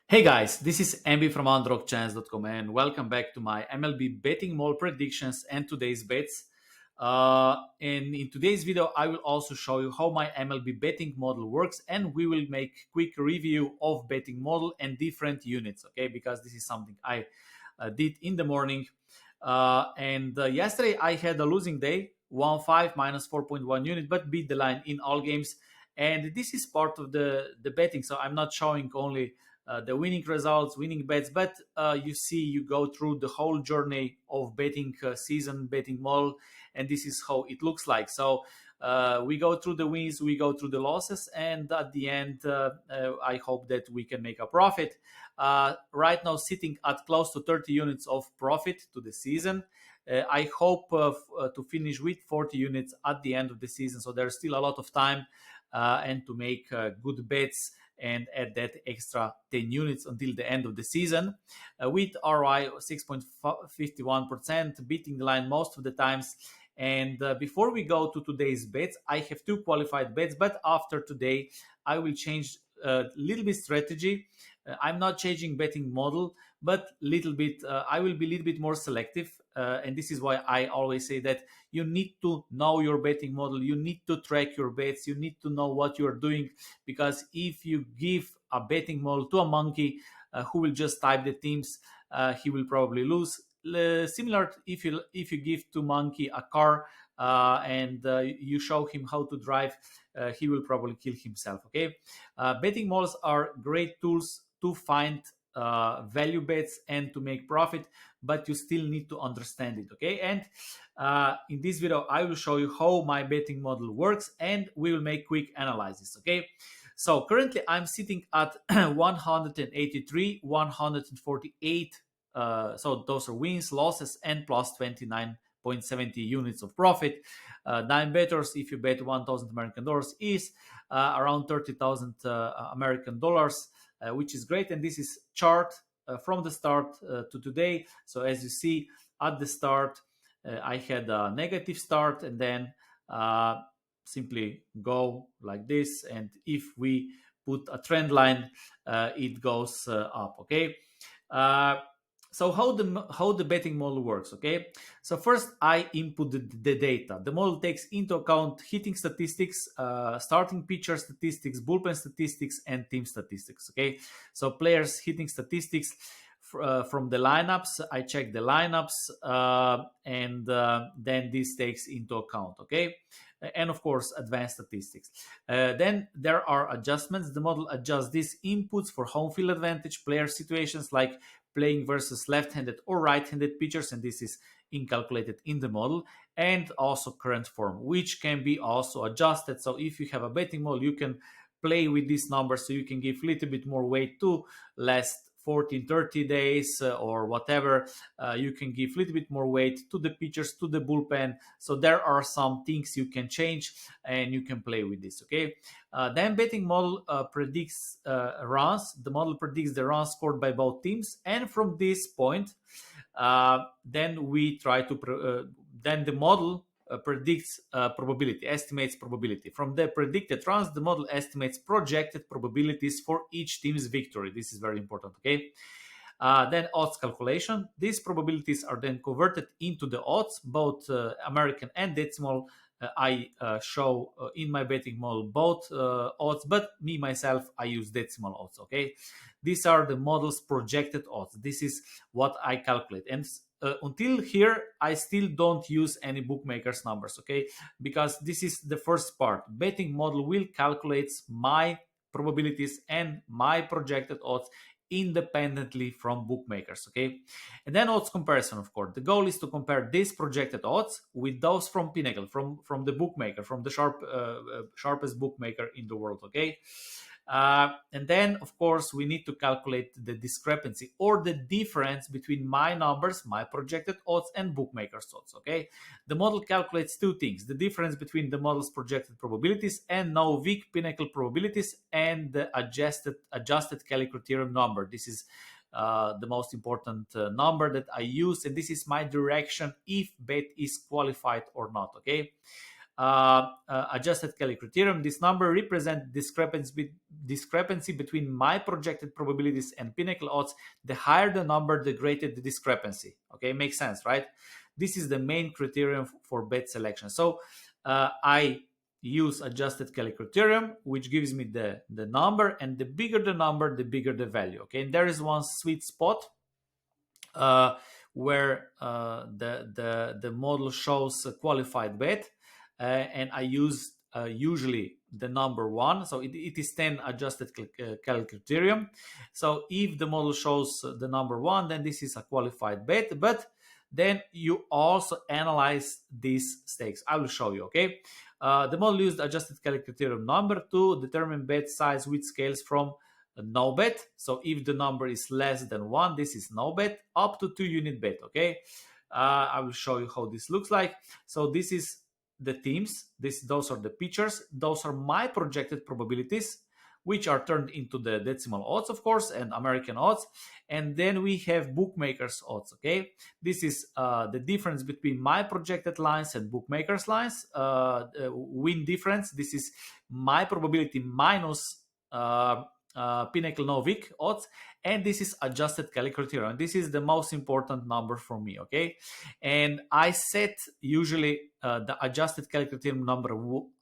Hey guys, this is MB from underdogchance.com and welcome back to my MLB betting mall predictions and today's bets. And in today's video, I will also show you how my MLB betting model works, and we will make quick review of betting model and different units, okay? Because this is something I did in the morning. And yesterday I had a losing day, 1-5 minus 4.1 unit, but beat the line in all games. And this is part of the betting, so I'm not showing only the winning results, winning bets, but you go through the whole journey of betting season, betting model, and this is how it looks like. So we go through the wins, we go through the losses, and at the end, I hope that we can make a profit. Right now, sitting at close to 30 units of profit to the season. I hope to finish with 40 units at the end of the season, so there's still a lot of time and to make good bets and add that extra 10 units until the end of the season. With ROI 6.51%, beating the line most of the times. And before we go to today's bets, I have two qualified bets, but after today, I will change a little bit strategy. I'm not changing betting model, but little bit. I will be a little bit more selective, and this is why I always say that you need to know your betting model. You need to track your bets. You need to know what you are doing, because if you give a betting model to a monkey who will just type the teams, he will probably lose. Similar if you give to monkey a car and you show him how to drive, he will probably kill himself. Okay, betting models are great tools to find value bets and to make profit, but you still need to understand it. Okay, and in this video I will show you how my betting model works, and we will make quick analysis. Okay, so currently I'm sitting at 183, 148. So those are wins, losses, and plus 29.70 units of profit. 9 bettors, if you bet 1,000 American dollars, is around 30,000 American dollars, which is great. And this is chart from the start to today. So as you see at the start, I had a negative start, and then simply go like this. And if we put a trend line, it goes up. Okay. So how the betting model works? Okay, so first I input the data. The model takes into account hitting statistics, starting pitcher statistics, bullpen statistics, and team statistics. Okay, so players hitting statistics from the lineups. I check the lineups, and then this takes into account. Okay, and of course advanced statistics. Then there are adjustments. The model adjusts these inputs for home field advantage, player situations like playing versus left-handed or right-handed pitchers, and this is incalculated in the model, and also current form, which can be also adjusted. So if you have a betting model, you can play with these numbers, so you can give a little bit more weight to last 14, 30 days or whatever. You can give a little bit more weight to the pitchers, to the bullpen. So there are some things you can change, and you can play with this. Okay. Then betting model predicts runs. The model predicts the runs scored by both teams, and from this point, then we try to then the model predicts probability, estimates probability. From the predicted runs, the model estimates projected probabilities for each team's victory. This is very important. Okay. Then odds calculation. These probabilities are then converted into the odds, both American and decimal. I show in my betting model both odds, but me myself, I use decimal odds. Okay, these are the model's projected odds. This is what I calculate, and until here, I still don't use any bookmakers numbers. Okay, because this is the first part. Betting model will calculate my probabilities and my projected odds independently from bookmakers. Okay, and then odds comparison. Of course, the goal is to compare these projected odds with those from Pinnacle, from the bookmaker, from the sharpest bookmaker in the world. Okay, and then of course we need to calculate the discrepancy or the difference between my numbers, my projected odds, and bookmakers odds. Okay, the model calculates two things: the difference between the model's projected probabilities and now weak Pinnacle probabilities, and the adjusted Kelly criterion number. This is the most important number that I use, and this is my direction if bet is qualified or not. Okay, adjusted Kelly criterion. This number represents discrepancy between my projected probabilities and pinnacle odds. The higher the number, the greater the discrepancy. Okay, makes sense, right? This is the main criterion for bet selection. So I use adjusted Kelly criterion, which gives me the number, and the bigger the number, the bigger the value. Okay, and there is one sweet spot uh, where the model shows a qualified bet, and I use usually the number one. So it is 10 adjusted Kelly criterion. So if the model shows the number one, then this is a qualified bet. But then you also analyze these stakes. I will show you. Okay. The model used adjusted Kelly criterion number to determine bet size, which scales from no bet. So if the number is less than one, this is no bet, up to 2-unit bet. Okay. I will show you how this looks like. So this is the teams. Those are the pitchers. Those are my projected probabilities, which are turned into the decimal odds, of course, and American odds. And then we have bookmakers odds. Okay. This is the difference between my projected lines and bookmakers lines. Win difference. This is my probability minus Pinnacle Novik odds, and this is adjusted Kelly criterion. This is the most important number for me. Okay, and I set usually the adjusted Kelly criterion number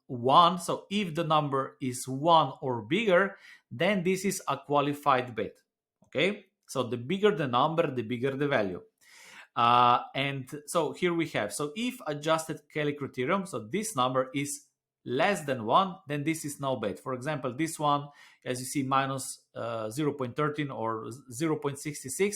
one. So if the number is one or bigger, then this is a qualified bet. Okay, so the bigger the number, the bigger the value. And so here we have, so if adjusted Kelly criterion, so this number is less than one, then this is no bet. For example, this one, as you see, minus 0.13 or 0.66,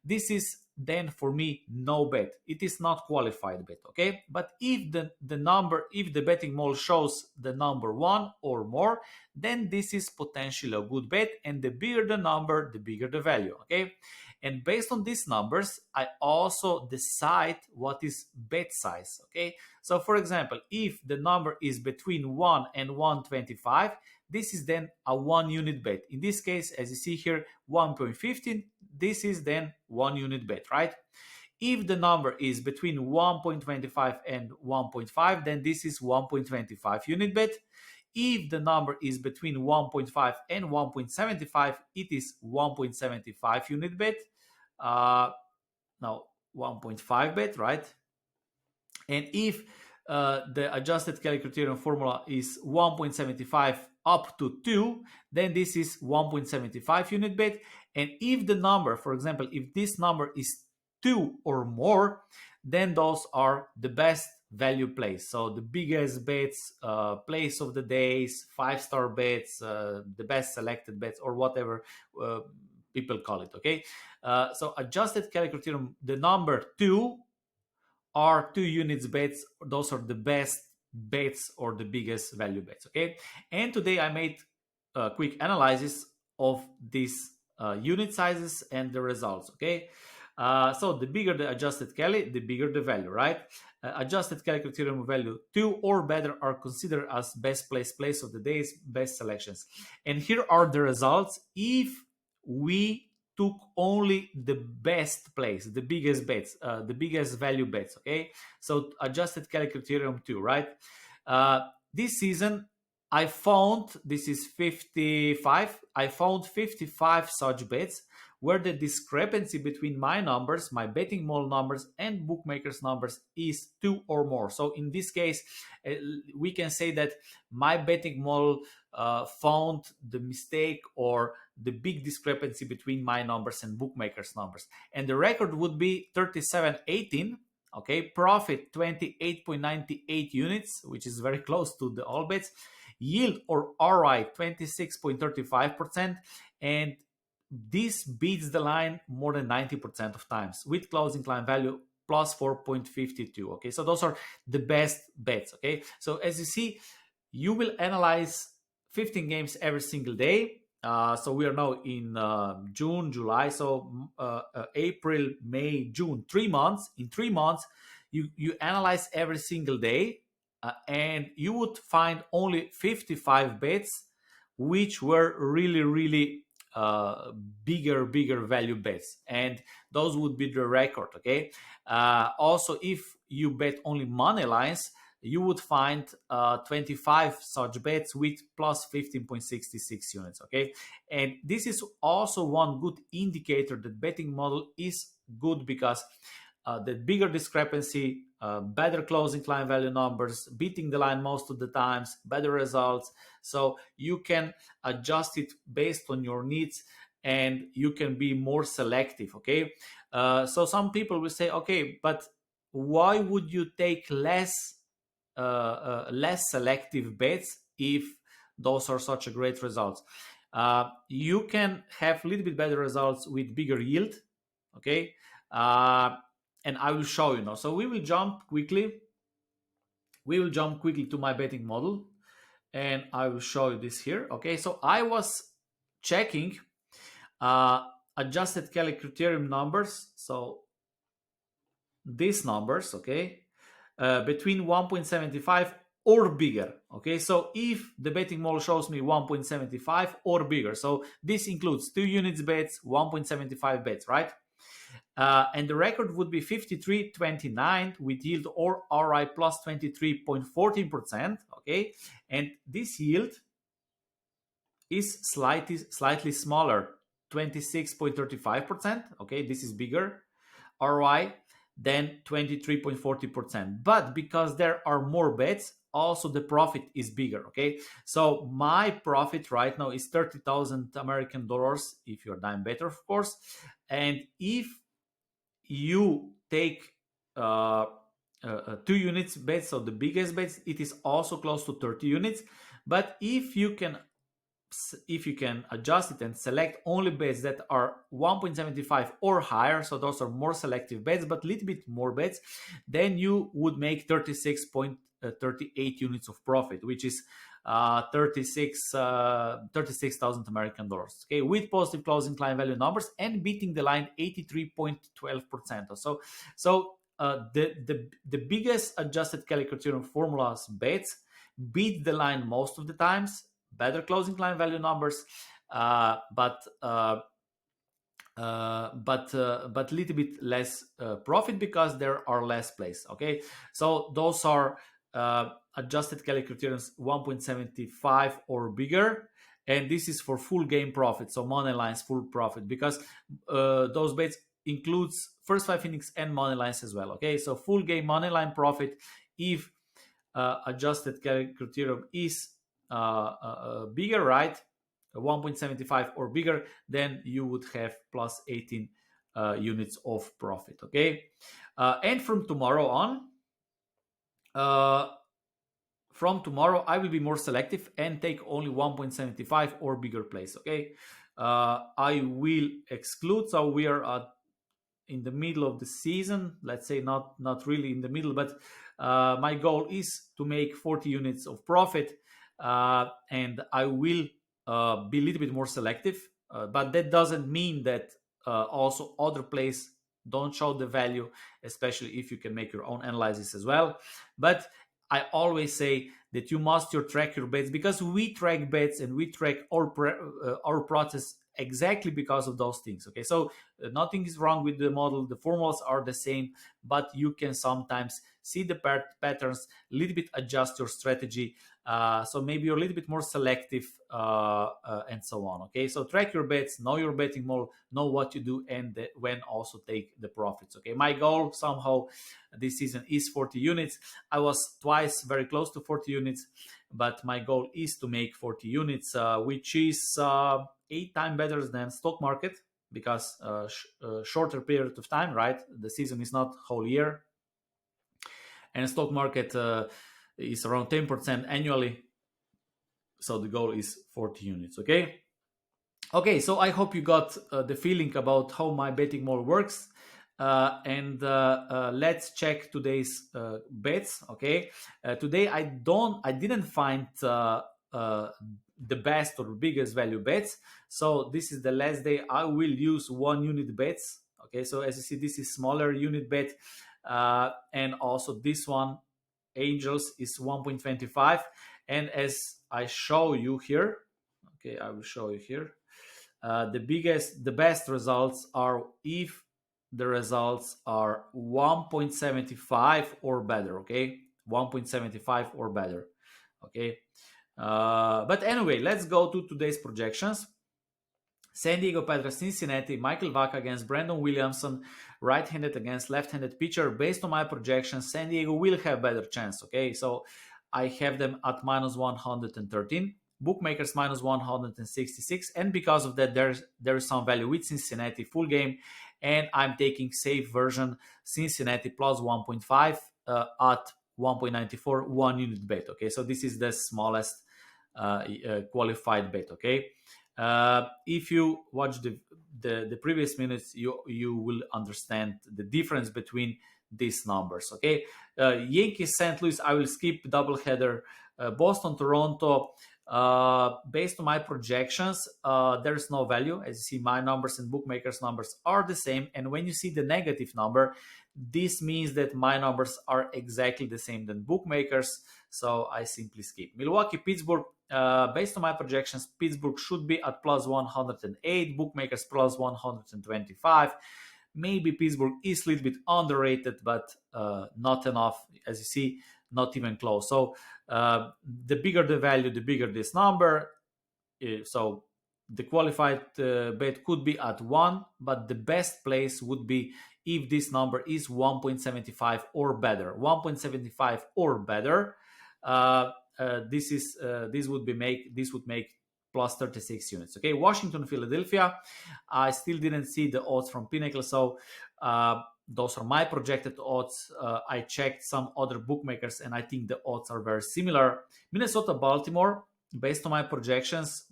this is then for me no bet. It is not qualified bet. Okay, but if the betting model shows the number one or more, then this is potentially a good bet, and the bigger the number, the bigger the value. Okay, and based on these numbers, I also decide what is bet size. Okay, so for example, if the number is between 1 and 125, this is then a 1-unit bet. In this case, as you see here, 1.15, this is then 1-unit bet, right? If the number is between 1.25 and 1.5, then this is 1.25 unit bet. If the number is between 1.5 and 1.75, it is 1.75 unit bet. Now 1.5 bet, right? And if the adjusted Kelly criterion formula is 1.75 up to 2, then this is 1.75 unit bet. And if the number, for example, if this number is 2 or more, then those are the best value plays. So the biggest bets, plays of the days, 5-star bets, the best selected bets, or whatever people call it. Okay, so adjusted Kelly criterion, the number 2 are 2 units bets. Those are the best bets or the biggest value bets. Okay, and today I made a quick analysis of these unit sizes and the results. Okay, so the bigger the adjusted Kelly, the bigger the value, right? Adjusted Kelly criterion value 2 or better are considered as best place of the day's best selections. And here are the results if we took only the best place, the biggest bets, the biggest value bets. Okay, so adjusted Kelly criterion 2, right? This season I found, this is 55, I found 55 such bets where the discrepancy between my numbers, my betting model numbers, and bookmakers numbers is 2 or more. So in this case, we can say that my betting model found the mistake or the big discrepancy between my numbers and bookmakers numbers. And the record would be 37.18. Okay, profit 28.98 units, which is very close to the all bets. Yield or ROI 26.35%, and this beats the line more than 90% of times with closing line value plus 4.52. Okay, so those are the best bets. Okay, so as you see, you will analyze 15 games every single day. So we are now in June, July, so April, May, June, 3 months. In 3 months, you analyze every single day, and you would find only 55 bets which were really bigger value bets, and those would be the record. Okay, also if you bet only money lines, you would find 25 such bets with plus 15.66 units. Okay, and this is also one good indicator that betting model is good, because the bigger discrepancy, better closing line value numbers, beating the line most of the times, better results. So you can adjust it based on your needs, and you can be more selective. Okay, so some people will say, okay, but why would you take less selective bets if those are such a great results? You can have a little bit better results with bigger yield. Okay, uh, and I will show you now. So we will jump quickly. We will jump quickly to my betting model, and I will show you this here. Okay, so I was checking uh, adjusted Kelly criterion numbers. So these numbers, okay, between 1.75 or bigger. Okay, so if the betting model shows me 1.75 or bigger, so this includes 2 units bets, 1.75 bets, right? And the record would be 53.29 with yield or RI plus 23.14%. Okay, and this yield is slightly smaller, 26.35%. Okay, this is bigger ROI than 23.40%. But because there are more bets, also the profit is bigger. Okay, so my profit right now is 30,000 American dollars if you're dime better, of course. And if you take 2 units bets, so the biggest bets, it is also close to 30 units. But if you can adjust it and select only bets that are 1.75 or higher, so those are more selective bets but a little bit more bets, then you would make 36.38 units of profit, which is 36,000 American dollars. Okay, with positive closing client value numbers and beating the line 83.12% or so. So the biggest adjusted Kelly criterion formulas bets beat the line most of the times, better closing line value numbers, but little bit less profit because there are less plays. Okay, so those are adjusted Kelly criterions 1.75 or bigger, and this is for full game profit, so money lines full profit, because those bets includes first 5 innings and money lines as well. Okay, so full game money line profit if adjusted criterion is bigger, right? 1.75 or bigger, then you would have plus 18 units of profit. Okay, and uh, from tomorrow, I will be more selective and take only 1.75 or bigger plays. Okay, I will exclude. So we are in the middle of the season, let's say not really in the middle, but my goal is to make 40 units of profit, and I will be a little bit more selective, but that doesn't mean that also other plays don't show the value, especially if you can make your own analysis as well. But I always say that you must track your bets, because we track bets and we track our process exactly because of those things. Okay, so nothing is wrong with the model, the formulas are the same, but you can sometimes see the patterns, a little bit adjust your strategy, so maybe you're a little bit more selective, and so on. Okay, so track your bets, know your betting model, know what you do, and when also take the profits. Okay, my goal somehow this season is 40 units. I was twice very close to 40 units, but my goal is to make 40 units, which is 8 times better than stock market, because shorter period of time, right? The season is not whole year, and stock market is around 10% annually. So the goal is 40 units. Okay, so I hope you got the feeling about how my betting model works. And let's check today's bets. Okay, today I didn't find the best or biggest value bets. So this is the last day I will use 1 unit bets. Okay, so as you see, this is smaller unit bet, and also this one, Angels, is 1.25. And as I show you here, okay, I will show you here. The best results are if the results are 1.75 or better. Okay, 1.75 or better. Okay. But anyway, let's go to today's projections. San Diego Padres, Cincinnati, Michael Vaca against Brandon Williamson, right-handed against left-handed pitcher. Based on my projections, San Diego will have better chance. Okay, so I have them at minus 113. Bookmakers minus 166, and because of that, there is some value with Cincinnati full game, and I'm taking safe version Cincinnati plus 1.5 at 1.94 1 unit bet. Okay, so this is the smallest qualified bet. Okay. If you watch the previous minutes, you will understand the difference between these numbers. Okay, Yankees St. Louis, I will skip doubleheader. Boston Toronto. Based on my projections, there is no value. As you see, my numbers and bookmakers numbers are the same, and when you see the negative number, this means that my numbers are exactly the same than bookmakers, so I simply skip. Milwaukee Pittsburgh. Based on my projections, Pittsburgh should be at plus 108, bookmakers plus 125. Maybe Pittsburgh is a little bit underrated, but not enough. As you see, not even close. So the bigger the value, the bigger this number. So the qualified bet could be at 1, but the best place would be if this number is 1.75 or better. 1.75 or better. This would make plus 36 units. Okay, Washington, Philadelphia. I still didn't see the odds from Pinnacle, so those are my projected odds. I checked some other bookmakers, and I think the odds are very similar. Minnesota, Baltimore. Based on my projections,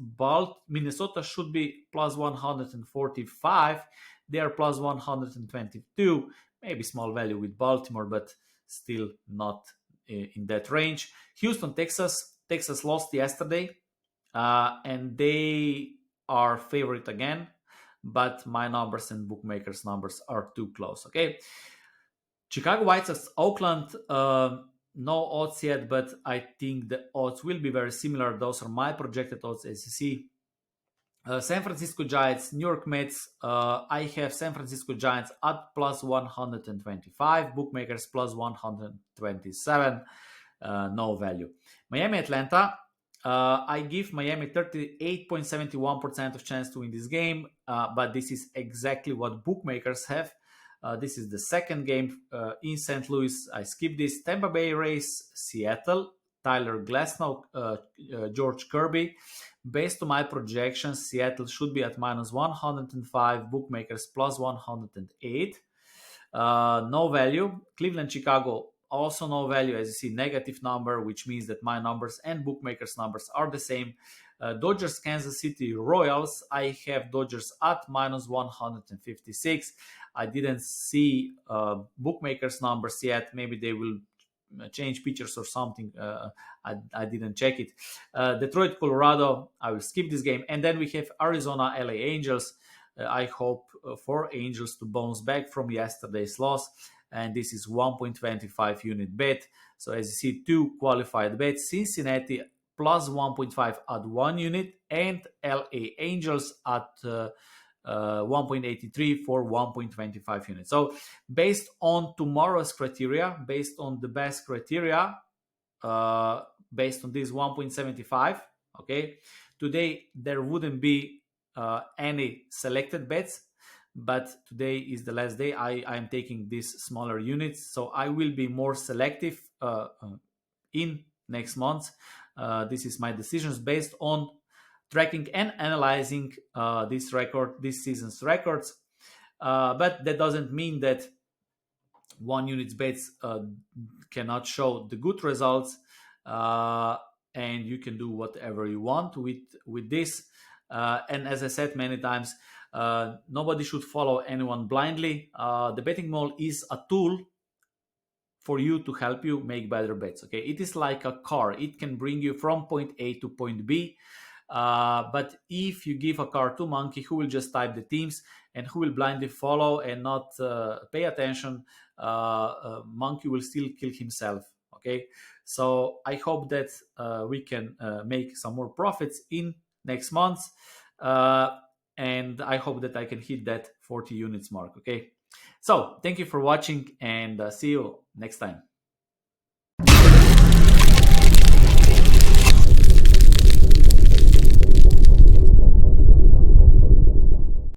Minnesota should be plus 145. They are plus 122. Maybe small value with Baltimore, but still not in that range. Houston, Texas. Texas lost yesterday, and they are favorite again, but my numbers and bookmakers numbers are too close. Okay, Chicago White Sox, Oakland. No odds yet, but I think the odds will be very similar. Those are my projected odds, as you see. San Francisco Giants, New York Mets. I have San Francisco Giants at plus 125, bookmakers plus 127. No value. Miami, Atlanta. I give Miami 38.71% of chance to win this game, but this is exactly what bookmakers have. This is the second game in St. Louis. I skip this. Tampa Bay Rays, Seattle, Tyler Glasnow, George Kirby. Based on my projections, Seattle should be at minus 105, bookmakers plus 108. No value. Cleveland, Chicago, also no value. As you see, negative number, which means that my numbers and bookmakers numbers are the same. Dodgers, Kansas City Royals. I have Dodgers at minus 156. I didn't see bookmakers numbers yet. Maybe they will change pitchers or something. I didn't check it. Detroit, Colorado. I will skip this game. And then we have Arizona, LA Angels. I hope for Angels to bounce back from yesterday's loss. And this is 1.25 unit bet. So as you see, two qualified bets. Cincinnati plus 1.5 at 1 unit, and LA Angels at 1.83 for 1.25 units. So based on tomorrow's criteria, based on the best criteria, based on this 1.75, okay, today there wouldn't be any selected bets, but today is the last day. I am taking these smaller units, so I will be more selective in next month. This is my decisions based on tracking and analyzing this season's records. But that doesn't mean that 1 unit's bets cannot show the good results, and you can do whatever you want with this. And as I said many times, nobody should follow anyone blindly. The betting mall is a tool for you to help you make better bets. Okay, it is like a car. It can bring you from point A to point B. But if you give a car to monkey who will just type the teams and who will blindly follow and not pay attention, monkey will still kill himself. Okay, so I hope that we can make some more profits in next month, and I hope that I can hit that 40 units mark. Okay, so thank you for watching, and see you next time.